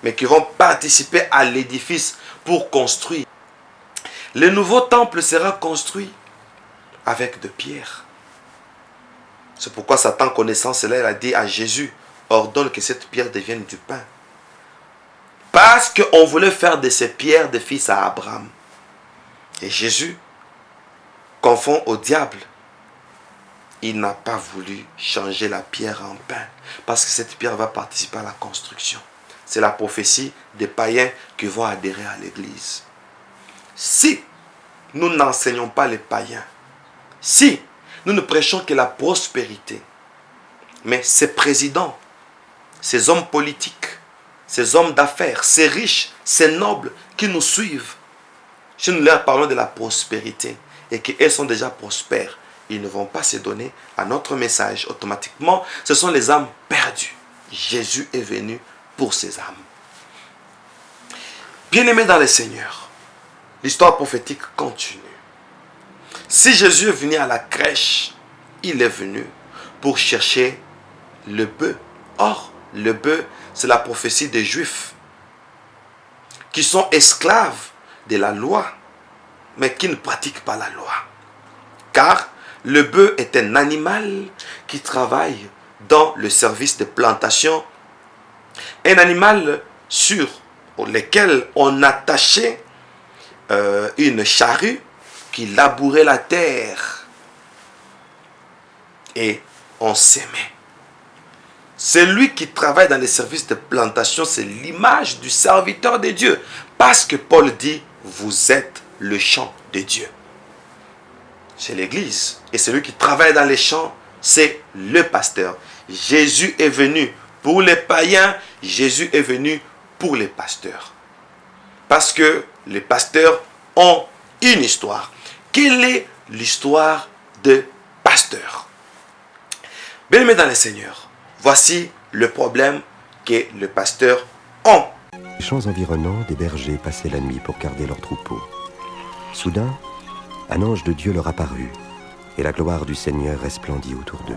mais qui vont participer à l'édifice pour construire. Le nouveau temple sera construit avec de pierres. C'est pourquoi Satan, connaissant cela, il a dit à Jésus, ordonne que cette pierre devienne du pain. Parce qu'on voulait faire de ces pierres des fils à Abraham. Et Jésus confond au diable. Il n'a pas voulu changer la pierre en pain. Parce que cette pierre va participer à la construction. C'est la prophétie des païens qui vont adhérer à l'église. Si nous n'enseignons pas les païens, si nous ne prêchons que la prospérité, mais ces présidents, ces hommes politiques, ces hommes d'affaires, ces riches, ces nobles qui nous suivent, si nous leur parlons de la prospérité et qu'ils sont déjà prospères, ils ne vont pas se donner à notre message automatiquement. Ce sont les âmes perdues. Jésus est venu pour ces âmes. Bien-aimés dans le Seigneur, l'histoire prophétique continue. Si Jésus est venu à la crèche, il est venu pour chercher le bœuf. Or, le bœuf, c'est la prophétie des Juifs qui sont esclaves de la loi, mais qui ne pratiquent pas la loi. Car le bœuf est un animal qui travaille dans le service de plantation. Un animal sur lequel on attachait une charrue qui labourait la terre. Et on s'aimait. Celui qui travaille dans les services de plantation, c'est l'image du serviteur de Dieu. Parce que Paul dit, vous êtes le champ de Dieu. C'est l'église. Et celui qui travaille dans les champs, c'est le pasteur. Jésus est venu pour les païens. Jésus est venu pour les pasteurs. Parce que les pasteurs ont une histoire. Quelle est l'histoire de pasteur? Bien-aimés dans le Seigneur, voici le problème que les pasteurs ont. Les champs environnants, des bergers passaient la nuit pour garder leurs troupeaux. Soudain, un ange de Dieu leur apparut, et la gloire du Seigneur resplendit autour d'eux.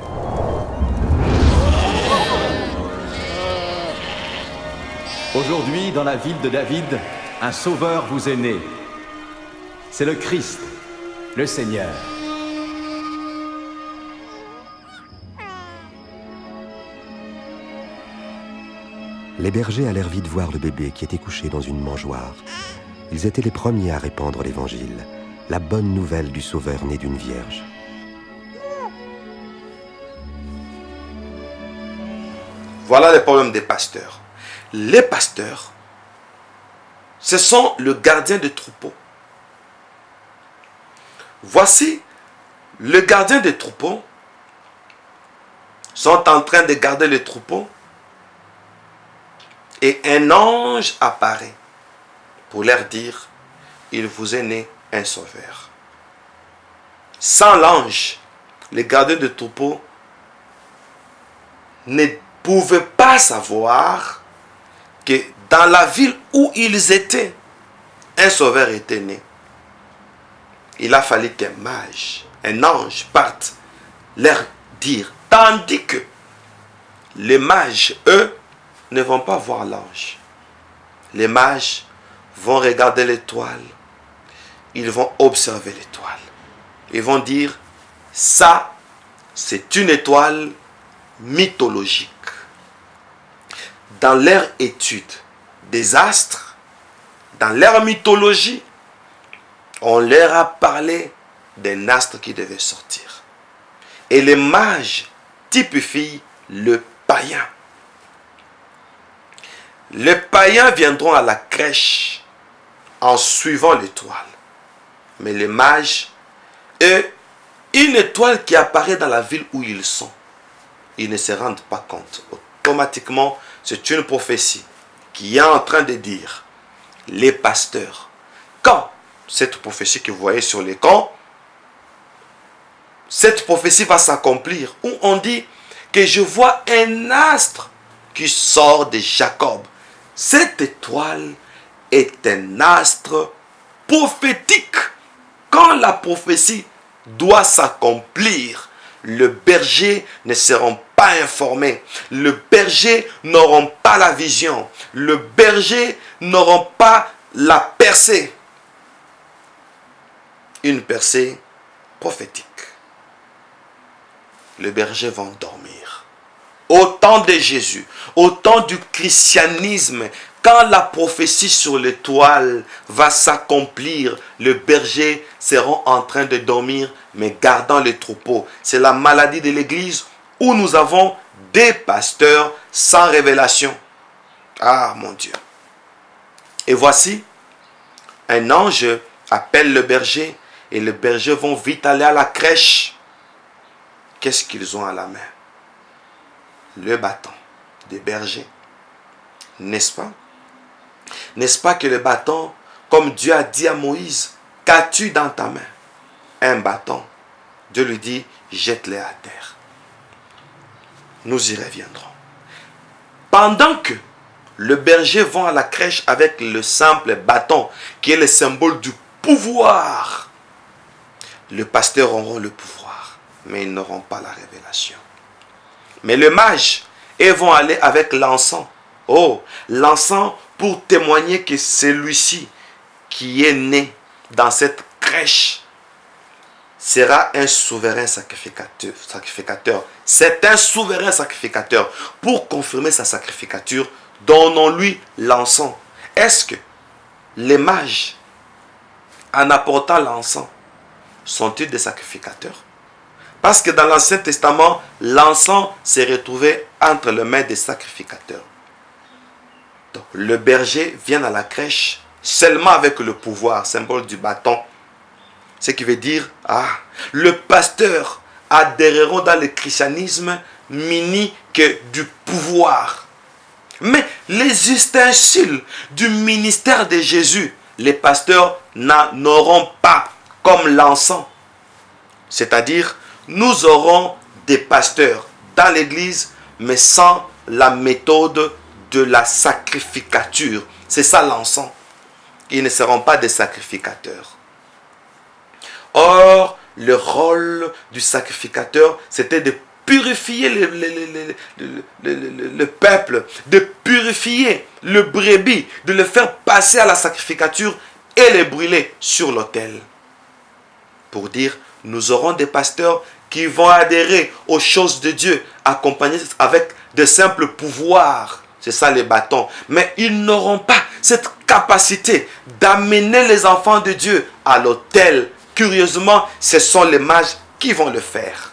Aujourd'hui, dans la ville de David, un sauveur vous est né. C'est le Christ, le Seigneur. Les bergers allèrent vite voir le bébé qui était couché dans une mangeoire. Ils étaient les premiers à répandre l'évangile, la bonne nouvelle du Sauveur né d'une vierge. Voilà le problème des pasteurs. Les pasteurs, ce sont le gardien des troupeaux. Voici, le gardien des troupeaux sont en train de garder les troupeaux et un ange apparaît pour leur dire, il vous est né un sauveur. Sans l'ange, les gardiens de troupeaux ne pouvaient pas savoir que dans la ville où ils étaient, un sauveur était né. Il a fallu qu'un mage, un ange parte leur dire, tandis que les mages, eux, ne vont pas voir l'ange. Les mages vont regarder l'étoile. Ils vont observer l'étoile. Ils vont dire, ça, c'est une étoile mythologique. Dans leur étude des astres, dans leur mythologie, on leur a parlé d'un astre qui devait sortir. Et les mages typifient le païen. Les païens viendront à la crèche en suivant l'étoile. Mais les mages, eux, une étoile qui apparaît dans la ville où ils sont, ils ne se rendent pas compte. Automatiquement, c'est une prophétie qui est en train de dire, les pasteurs, quand cette prophétie que vous voyez sur l'écran, cette prophétie va s'accomplir, où on dit que je vois un astre qui sort de Jacob. Cette étoile est un astre prophétique. Quand la prophétie doit s'accomplir, les bergers ne seront pas informés. Le berger n'auront pas la vision. Le berger n'auront pas la percée. Une percée prophétique. Les bergers vont dormir. Au temps de Jésus, au temps du christianisme, quand la prophétie sur l'étoile va s'accomplir, les bergers seront en train de dormir, mais gardant les troupeaux. C'est la maladie de l'Église où nous avons des pasteurs sans révélation. Ah mon Dieu. Et voici, un ange appelle le berger et les bergers vont vite aller à la crèche. Qu'est-ce qu'ils ont à la main? Le bâton des bergers. N'est-ce pas? N'est-ce pas que le bâton, comme Dieu a dit à Moïse, qu'as-tu dans ta main? Un bâton. Dieu lui dit, jette-les à terre. Nous y reviendrons. Pendant que le berger va à la crèche avec le simple bâton, qui est le symbole du pouvoir, les pasteurs auront le pouvoir, mais ils n'auront pas la révélation. Mais les mages, ils vont aller avec l'encens. Oh, l'encens pour témoigner que celui-ci qui est né dans cette crèche sera un souverain sacrificateur. C'est un souverain sacrificateur. Pour confirmer sa sacrificature, donnons-lui l'encens. Est-ce que les mages, en apportant l'encens, sont-ils des sacrificateurs? Parce que dans l'Ancien Testament, l'encens s'est retrouvé entre les mains des sacrificateurs. Donc, le berger vient à la crèche seulement avec le pouvoir, symbole du bâton. Ce qui veut dire, le pasteur adhéreront dans le christianisme muni que du pouvoir. Mais les ustensiles du ministère de Jésus, les pasteurs n'en auront pas comme l'encens. C'est-à-dire, nous aurons des pasteurs dans l'église, mais sans la méthode de la sacrificature. C'est ça l'encens. Ils ne seront pas des sacrificateurs. Or, le rôle du sacrificateur, c'était de purifier le peuple, de purifier le brebis, de le faire passer à la sacrificature et le brûler sur l'autel. Pour dire, nous aurons des pasteurs qui vont adhérer aux choses de Dieu, accompagnés avec de simples pouvoirs. C'est ça les bâtons. Mais ils n'auront pas cette capacité d'amener les enfants de Dieu à l'autel. Curieusement, ce sont les mages qui vont le faire.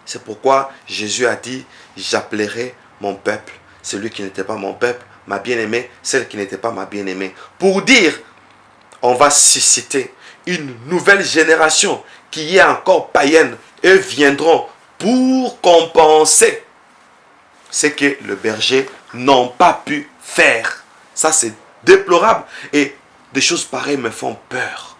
C'est pourquoi Jésus a dit, j'appellerai mon peuple, celui qui n'était pas mon peuple, ma bien-aimée, celle qui n'était pas ma bien-aimée. Pour dire, on va susciter une nouvelle génération qui est encore païenne et viendront pour compenser ce que les bergers n'ont pas pu faire. Ça, c'est déplorable et des choses pareilles me font peur.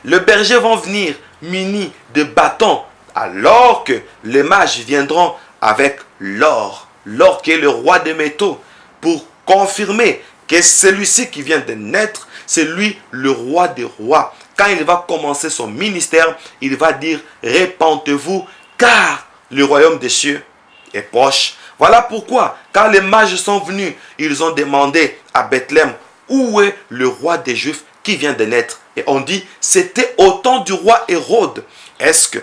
Les bergers vont venir munis de bâtons alors que les mages viendront avec l'or. L'or qui est le roi des métaux pour confirmer que celui-ci qui vient de naître, c'est lui le roi des rois. Quand il va commencer son ministère, il va dire « Répentez-vous car le royaume des cieux est proche ». Voilà pourquoi, quand les mages sont venus, ils ont demandé à Bethléem où est le roi des Juifs qui vient de naître. Et on dit, c'était au temps du roi Hérode. Est-ce que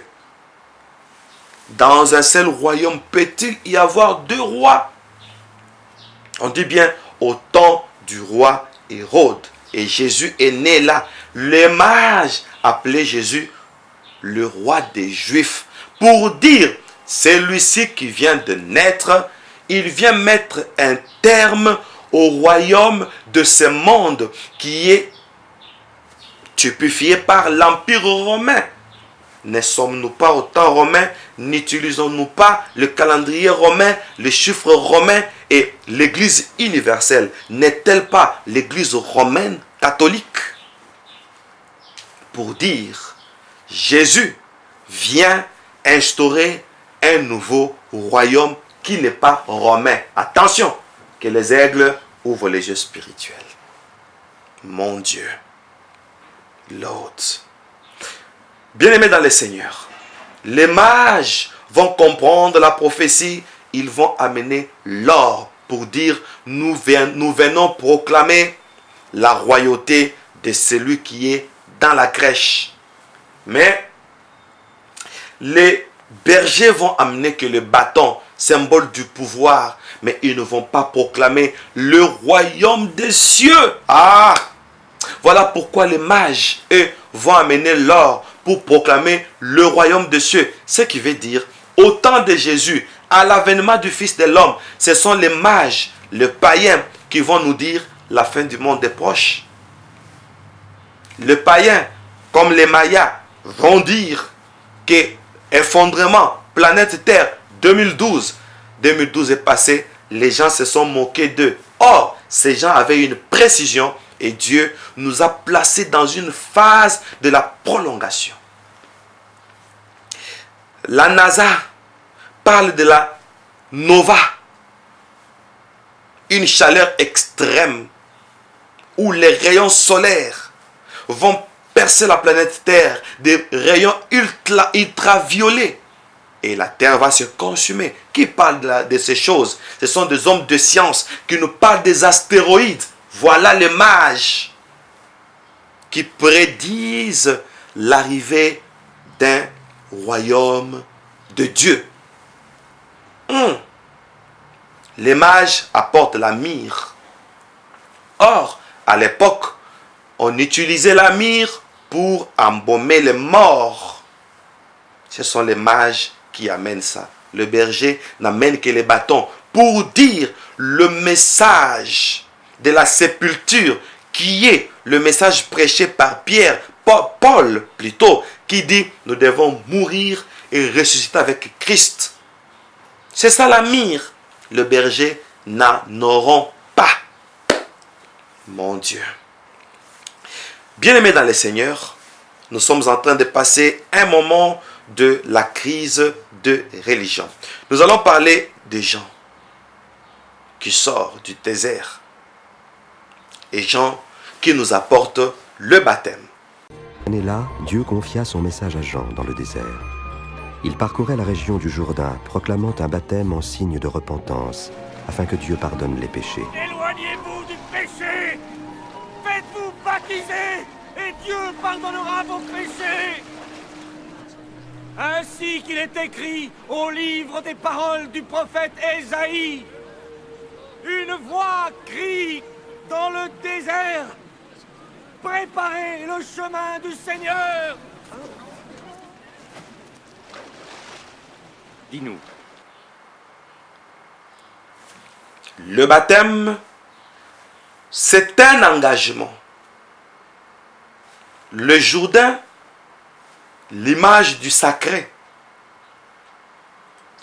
dans un seul royaume peut-il y avoir deux rois? On dit bien au temps du roi Hérode. Et Jésus est né là. Les mages appelaient Jésus le roi des Juifs. Pour dire, celui-ci qui vient de naître, il vient mettre un terme au royaume de ce monde qui est typifié par l'Empire romain. Ne sommes-nous pas au temps romain? N'utilisons-nous pas le calendrier romain, les chiffres romains et l'Église universelle? N'est-elle pas l'Église romaine catholique? Pour dire, Jésus vient instaurer un nouveau royaume qui n'est pas romain. Attention, que les aigles ouvrent les yeux spirituels. Mon Dieu, l'autre. Bien-aimés dans le Seigneur, les mages vont comprendre la prophétie, ils vont amener l'or pour dire nous venons proclamer la royauté de celui qui est dans la crèche. Mais les bergers vont amener que le bâton, symbole du pouvoir, mais ils ne vont pas proclamer le royaume des cieux. Ah! Voilà pourquoi les mages, eux, vont amener l'or pour proclamer le royaume des cieux. Ce qui veut dire, au temps de Jésus, à l'avènement du Fils de l'homme, ce sont les mages, les païens, qui vont nous dire la fin du monde est proche. Les païens, comme les Mayas, vont dire que effondrement, planète Terre, 2012. 2012 est passé, les gens se sont moqués d'eux. Or, ces gens avaient une précision et Dieu nous a placés dans une phase de la prolongation. La NASA parle de la nova, une chaleur extrême où les rayons solaires vont percer la planète Terre, des rayons ultraviolets. Et la Terre va se consumer. Qui parle de ces choses? Ce sont des hommes de science qui nous parlent des astéroïdes. Voilà les mages qui prédisent l'arrivée d'un royaume de Dieu. Les mages apportent la myrrhe. Or, à l'époque, on utilisait la myrrhe pour embaumer les morts. Ce sont les mages qui amènent ça. Le berger n'amène que les bâtons pour dire le message de la sépulture qui est le message prêché par Paul plutôt, qui dit nous devons mourir et ressusciter avec Christ. C'est ça la myrrhe. Le berger n'en auront pas. Mon Dieu. Bien-aimés dans le Seigneur, nous sommes en train de passer un moment de la crise de religion. Nous allons parler des gens qui sortent du désert et gens qui nous apportent le baptême. Cette année-là, Dieu confia son message à Jean dans le désert. Il parcourait la région du Jourdain, proclamant un baptême en signe de repentance, afin que Dieu pardonne les péchés. Éloignez-vous du péché! Faites-vous baptiser et Dieu pardonnera vos péchés! Ainsi qu'il est écrit au livre des paroles du prophète Ésaïe. Une voix crie dans le désert. Préparez le chemin du Seigneur. Dis-nous. Le baptême, c'est un engagement. Le Jourdain, l'image du sacré.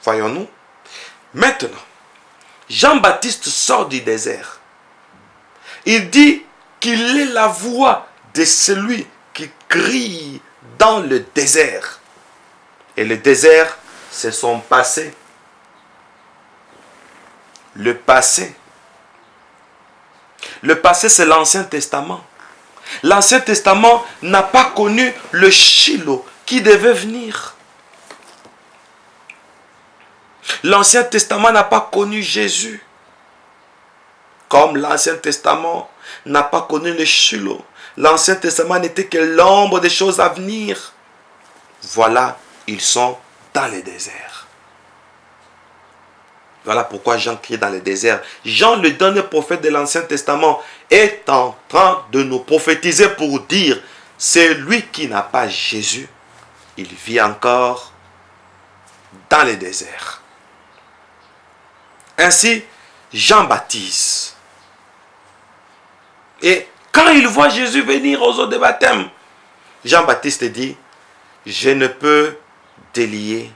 Voyons-nous. Maintenant, Jean-Baptiste sort du désert. Il dit qu'il est la voix de celui qui crie dans le désert. Et le désert, c'est son passé. Le passé. Le passé, c'est l'Ancien Testament. L'Ancien Testament n'a pas connu le Shiloh qui devait venir. L'Ancien Testament n'a pas connu Jésus. Comme l'Ancien Testament n'a pas connu le Shiloh. L'Ancien Testament n'était que l'ombre des choses à venir. Voilà, ils sont dans le désert. Voilà pourquoi Jean crie dans le désert. Jean, le dernier prophète de l'Ancien Testament, est en train de nous prophétiser pour dire, c'est lui qui n'a pas Jésus. Il vit encore dans le désert. Ainsi, Jean baptise. Et quand il voit Jésus venir aux eaux de baptême, Jean-Baptiste dit, je ne peux délier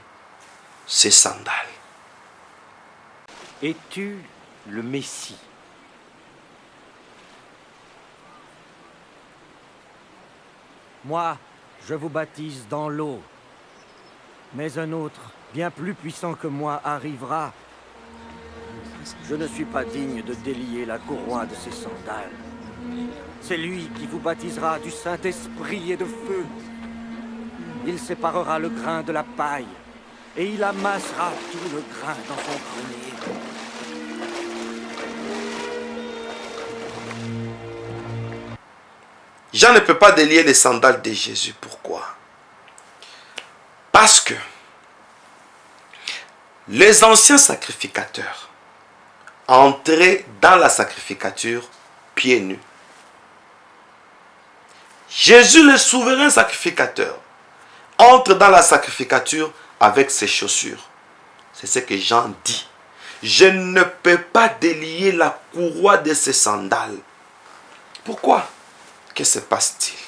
ses sandales. Es-tu le Messie? Moi, je vous baptise dans l'eau. Mais un autre, bien plus puissant que moi, arrivera. Je ne suis pas digne de délier la courroie de ses sandales. C'est lui qui vous baptisera du Saint-Esprit et de feu. Il séparera le grain de la paille et il amassera tout le grain dans son grenier. Jean ne peut pas délier les sandales de Jésus. Pourquoi? Parce que les anciens sacrificateurs entraient dans la sacrificature pieds nus. Jésus, le souverain sacrificateur, entre dans la sacrificature avec ses chaussures. C'est ce que Jean dit. Je ne peux pas délier la courroie de ses sandales. Pourquoi? Que se passe-t-il?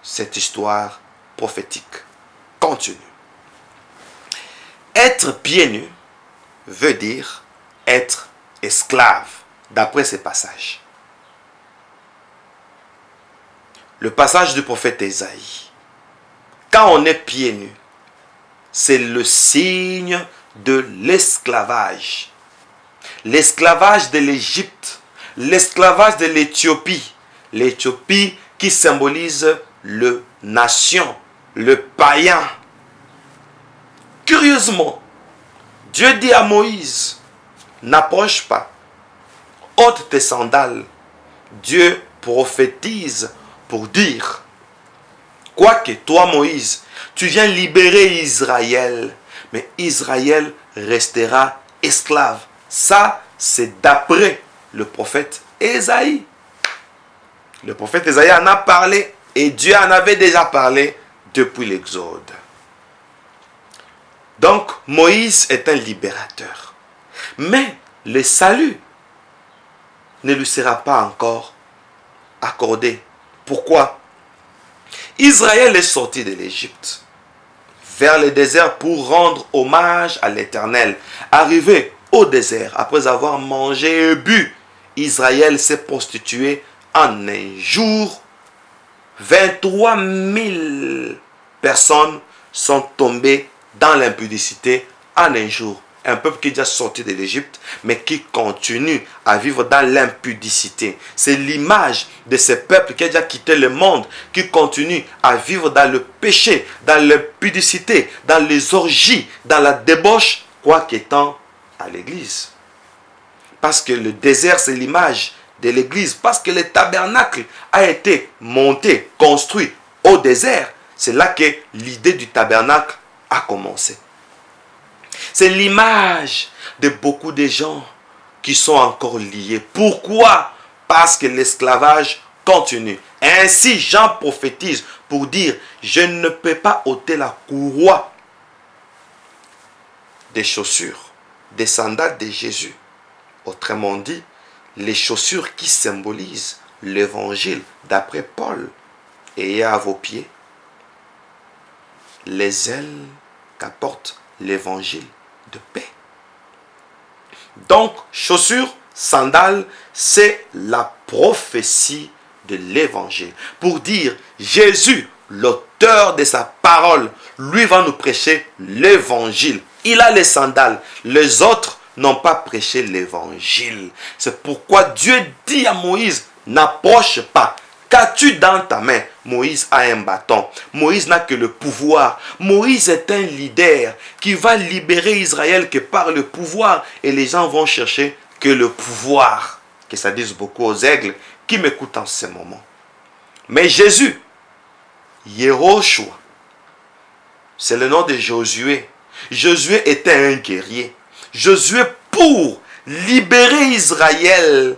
Cette histoire prophétique continue. Être pieds nus veut dire être esclave, d'après ces passages. Le passage du prophète Ésaïe. Quand on est pieds nus, c'est le signe de l'esclavage. L'esclavage de l'Égypte, l'esclavage de l'Éthiopie. L'Éthiopie qui symbolise le nation, le païen. Curieusement, Dieu dit à Moïse, n'approche pas, ôte tes sandales. Dieu prophétise pour dire, quoique toi Moïse, tu viens libérer Israël, mais Israël restera esclave. Ça, c'est d'après le prophète Ésaïe. Le prophète Ésaïe en a parlé et Dieu en avait déjà parlé depuis l'Exode. Donc, Moïse est un libérateur. Mais le salut ne lui sera pas encore accordé. Pourquoi? Israël est sorti de l'Égypte vers le désert pour rendre hommage à l'Éternel. Arrivé au désert, après avoir mangé et bu, Israël s'est prostitué en un jour. 23 000 personnes sont tombées dans l'impudicité en un jour. Un peuple qui est déjà sorti de l'Égypte, mais qui continue à vivre dans l'impudicité. C'est l'image de ce peuple qui a déjà quitté le monde, qui continue à vivre dans le péché, dans l'impudicité, dans les orgies, dans la débauche, quoiqu'étant à l'église. Parce que le désert, c'est l'image de l'église. Parce que le tabernacle a été monté, construit au désert. C'est là que l'idée du tabernacle a commencé. C'est l'image de beaucoup de gens qui sont encore liés. Pourquoi? Parce que l'esclavage continue. Ainsi, Jean prophétise pour dire, je ne peux pas ôter la courroie des chaussures, des sandales de Jésus. Autrement dit, les chaussures qui symbolisent l'évangile d'après Paul. Ayez à vos pieds les ailes qu'apporte l'évangile de paix. Donc, chaussures, sandales, c'est la prophétie de l'évangile. Pour dire, Jésus, l'auteur de sa parole, lui va nous prêcher l'évangile. Il a les sandales. Les autres n'ont pas prêché l'évangile. C'est pourquoi Dieu dit à Moïse, n'approche pas. Qu'as-tu dans ta main? Moïse a un bâton. Moïse n'a que le pouvoir. Moïse est un leader qui va libérer Israël que par le pouvoir. Et les gens vont chercher que le pouvoir. Que ça dise beaucoup aux aigles qui m'écoutent en ce moment. Mais Jésus, Yehoshua, c'est le nom de Josué. Josué était un guerrier. Josué, pour libérer Israël,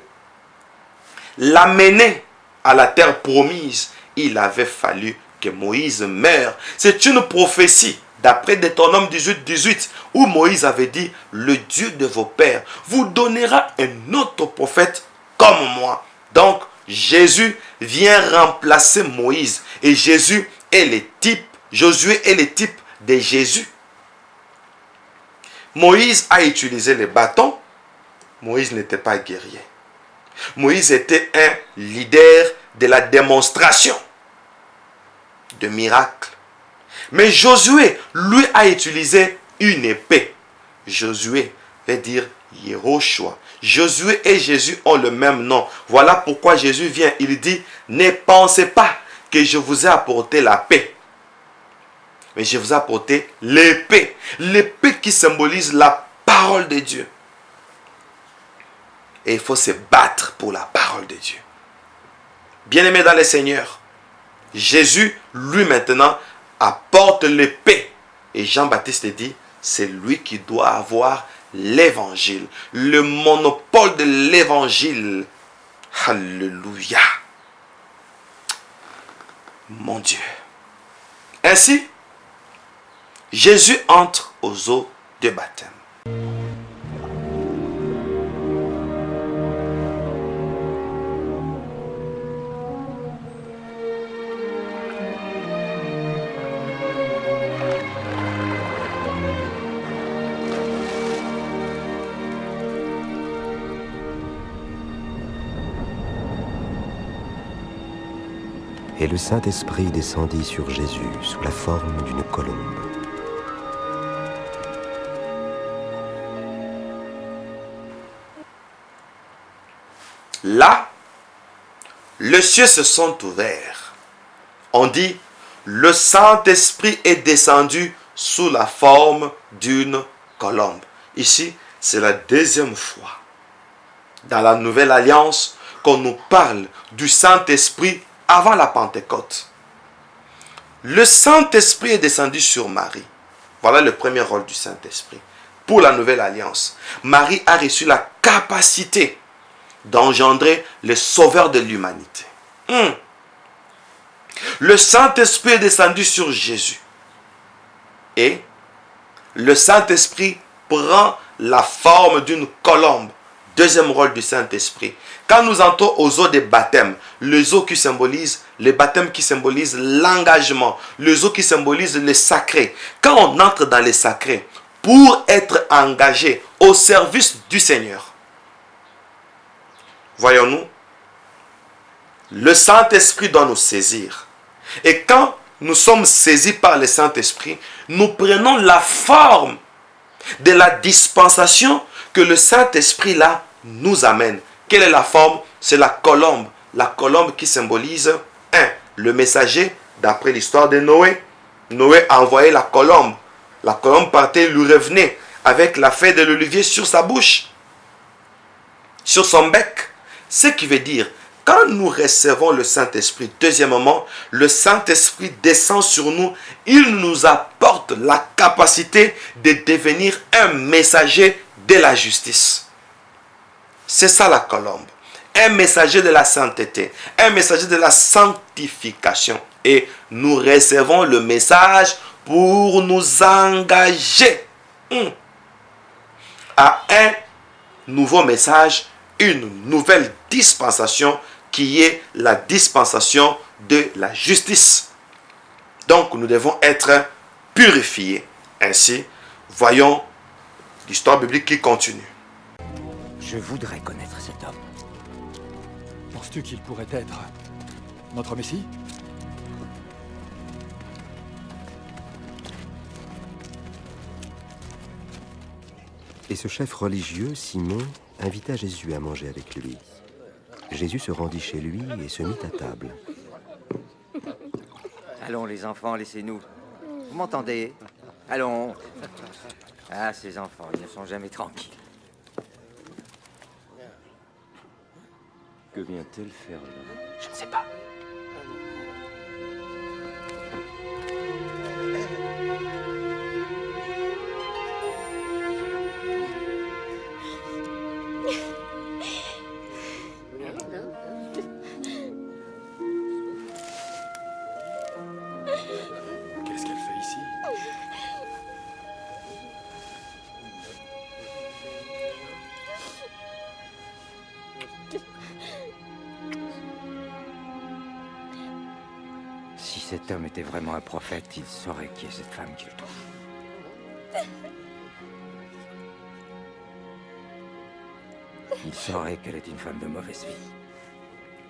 l'amener à la terre promise, il avait fallu que Moïse meure. C'est une prophétie d'après Deutéronome 18, où Moïse avait dit, le Dieu de vos pères vous donnera un autre prophète comme moi. Donc Jésus vient remplacer Moïse et Jésus est le type, Josué est le type de Jésus. Moïse a utilisé les bâtons. Moïse n'était pas guerrier. Moïse était un leader de la démonstration de miracles. Mais Josué, lui, a utilisé une épée. Josué veut dire Yehoshua. Josué et Jésus ont le même nom. Voilà pourquoi Jésus vient. Il dit, ne pensez pas que je vous ai apporté la paix. mais je vous ai apporté l'épée. L'épée qui symbolise la parole de Dieu. Et il faut se battre pour la parole de Dieu. Bien-aimés dans le Seigneur, Jésus, lui maintenant, apporte l'épée. Et Jean-Baptiste dit, c'est lui qui doit avoir l'évangile, le monopole de l'évangile. Alléluia. Mon Dieu. Ainsi, Jésus entre aux eaux de baptême. Et le Saint-Esprit descendit sur Jésus sous la forme d'une colombe. Là, les cieux se sont ouverts. On dit, le Saint-Esprit est descendu sous la forme d'une colombe. Ici, c'est la deuxième fois dans la Nouvelle Alliance qu'on nous parle du Saint-Esprit avant la Pentecôte. Le Saint-Esprit est descendu sur Marie. Voilà le premier rôle du Saint-Esprit. Pour la Nouvelle Alliance, Marie a reçu la capacité d'engendrer le sauveur de l'humanité. Le Saint-Esprit est descendu sur Jésus. Et le Saint-Esprit prend la forme d'une colombe. Deuxième rôle du Saint-Esprit. Quand nous entrons aux eaux des baptêmes, les eaux qui symbolisent, les baptêmes qui symbolisent l'engagement, les eaux qui symbolisent le sacré. Quand on entre dans les sacrés, pour être engagé au service du Seigneur, voyons-nous, le Saint-Esprit doit nous saisir. Et quand nous sommes saisis par le Saint-Esprit, nous prenons la forme de la dispensation que le Saint-Esprit là nous amène. Quelle est la forme? C'est la colombe. La colombe qui symbolise le messager, d'après l'histoire de Noé. Noé a envoyé la colombe. La colombe partait, lui revenait avec la feuille de l'olivier sur sa bouche, sur son bec. Ce qui veut dire, quand nous recevons le Saint-Esprit, deuxièmement, le Saint-Esprit descend sur nous. Il nous apporte la capacité de devenir un messager de la justice. C'est ça la colombe. Un messager de la sainteté. Un messager de la sanctification. Et nous recevons le message pour nous engager à un nouveau message, une nouvelle dispensation qui est la dispensation de la justice. Donc nous devons être purifiés. Ainsi, voyons l'histoire biblique qui continue. Je voudrais connaître cet homme. Penses-tu qu'il pourrait être notre Messie? Et ce chef religieux, Simon, invita Jésus à manger avec lui. Jésus se rendit chez lui et se mit à table. Allons les enfants, laissez-nous. Vous m'entendez? Allons. Ah, ces enfants, ils ne sont jamais tranquilles. Que vient-elle faire là? Je ne sais pas. Qu'est-ce qu'elle fait ici? Si cet homme était vraiment un prophète, il saurait qui est cette femme qui le touche. Il saurait qu'elle est une femme de mauvaise vie.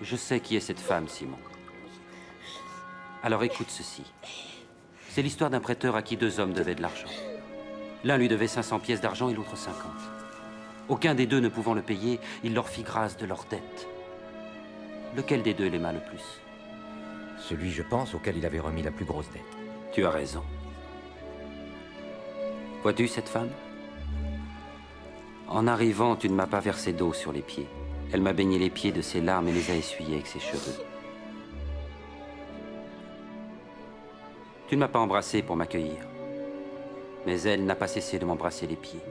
Je sais qui est cette femme, Simon. Alors écoute ceci. C'est l'histoire d'un prêteur à qui deux hommes devaient de l'argent. L'un lui devait 500 pièces d'argent et l'autre 50. Aucun des deux ne pouvant le payer, il leur fit grâce de leur dette. Lequel des deux l'aima le plus? Celui, je pense, auquel il avait remis la plus grosse dette. Tu as raison. Vois-tu cette femme? En arrivant, tu ne m'as pas versé d'eau sur les pieds. Elle m'a baigné les pieds de ses larmes et les a essuyés avec ses cheveux. Tu ne m'as pas embrassé pour m'accueillir, mais elle n'a pas cessé de m'embrasser les pieds.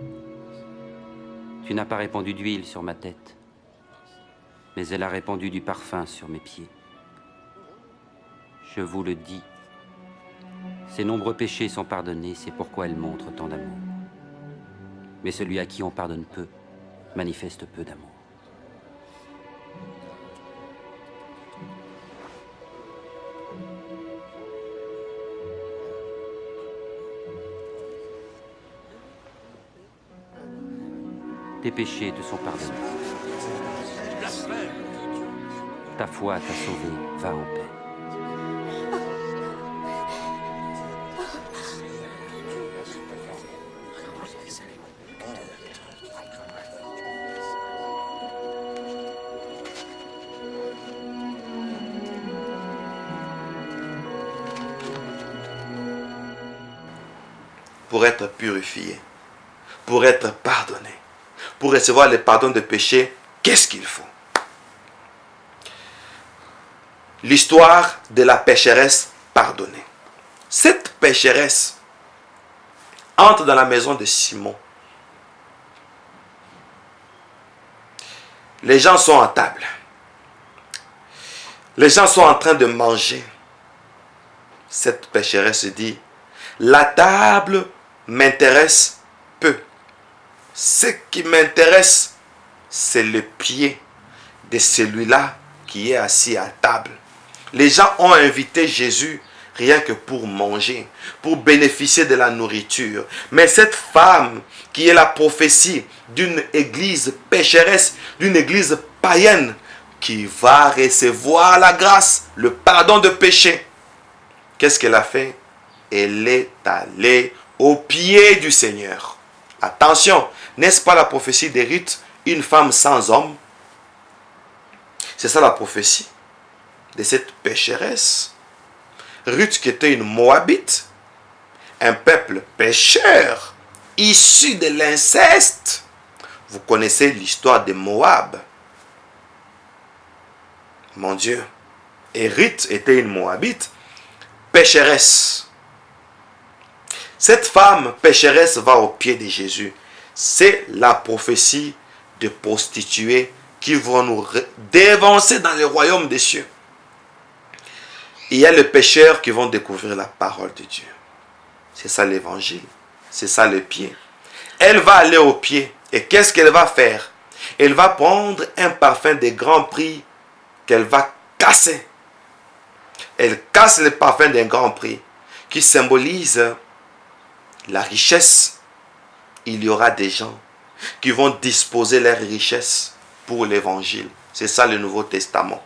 Tu n'as pas répandu d'huile sur ma tête, mais elle a répandu du parfum sur mes pieds. Je vous le dis, ses nombreux péchés sont pardonnés, c'est pourquoi elle montre tant d'amour. Mais celui à qui on pardonne peu, manifeste peu d'amour. Tes péchés te sont pardonnés. Ta foi t'a sauvé, va en paix. Pour être purifié, pour être pardonné, pour recevoir le pardon de péché, qu'est-ce qu'il faut? L'histoire de la pécheresse pardonnée. Cette pécheresse entre dans la maison de Simon. Les gens sont à table. Les gens sont en train de manger. Cette pécheresse dit, la table m'intéresse peu. Ce qui m'intéresse, c'est le pied de celui-là qui est assis à table. Les gens ont invité Jésus rien que pour manger, pour bénéficier de la nourriture. Mais cette femme qui est la prophétie d'une église pécheresse, d'une église païenne, qui va recevoir la grâce, le pardon de péché, qu'est-ce qu'elle a fait? Elle est allée au pied du Seigneur. Attention, n'est-ce pas la prophétie de Ruth, une femme sans homme? C'est ça la prophétie de cette pécheresse. Ruth qui était une Moabite, un peuple pécheur, issu de l'inceste. Vous connaissez l'histoire de Moab. Mon Dieu. Et Ruth était une Moabite, pécheresse. Cette femme pécheresse va au pied de Jésus. C'est la prophétie de prostituées qui vont nous dévancer dans le royaume des cieux. Il y a les pécheurs qui vont découvrir la parole de Dieu. C'est ça l'évangile. C'est ça le pied. Elle va aller au pied. Et qu'est-ce qu'elle va faire? Elle va prendre un parfum de grand prix qu'elle va casser. Elle casse le parfum d'un grand prix qui symbolise la richesse. Il y aura des gens qui vont disposer leur richesse pour l'évangile. C'est ça le Nouveau Testament.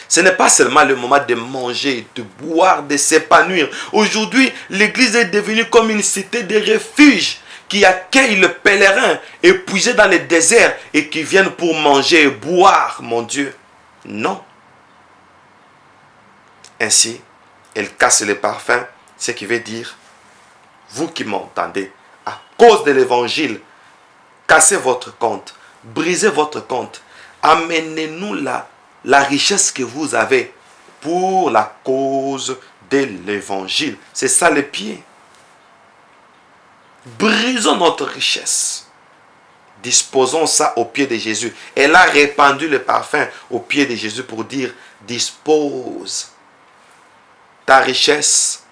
Ce n'est pas seulement le moment de manger, de boire, de s'épanouir. Aujourd'hui, l'église est devenue comme une cité de refuge qui accueille le pèlerin épuisé dans le désert et qui viennent pour manger et boire, mon Dieu. Non. Ainsi, elle casse les parfums, ce qui veut dire, vous qui m'entendez, à cause de l'évangile, cassez votre compte, brisez votre compte, amenez-nous la richesse que vous avez pour la cause de l'évangile. C'est ça le pied. Brisons notre richesse. Disposons ça au pied de Jésus. Elle a répandu le parfum au pied de Jésus pour dire, dispose ta richesse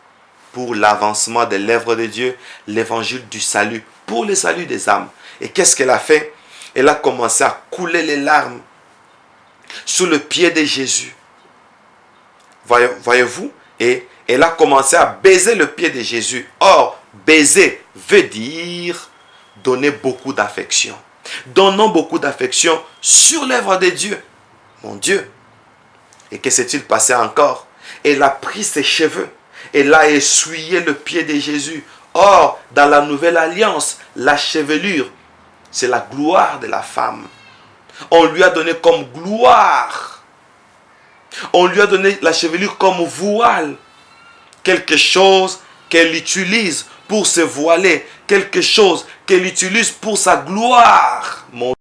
pour l'avancement de l'œuvre de Dieu, l'évangile du salut, pour le salut des âmes. Et qu'est-ce qu'elle a fait? Elle a commencé à couler les larmes sous le pied de Jésus. Voyez-vous? Et elle a commencé à baiser le pied de Jésus. Or, baiser veut dire donner beaucoup d'affection. Donnons beaucoup d'affection sur l'œuvre de Dieu. Mon Dieu. Et que s'est-il passé encore? Elle a pris ses cheveux. Elle a essuyé le pied de Jésus. Or, dans la nouvelle alliance, la chevelure, c'est la gloire de la femme. On lui a donné comme gloire. On lui a donné la chevelure comme voile. Quelque chose qu'elle utilise pour se voiler quelque chose qu'elle utilise pour sa gloire. Mon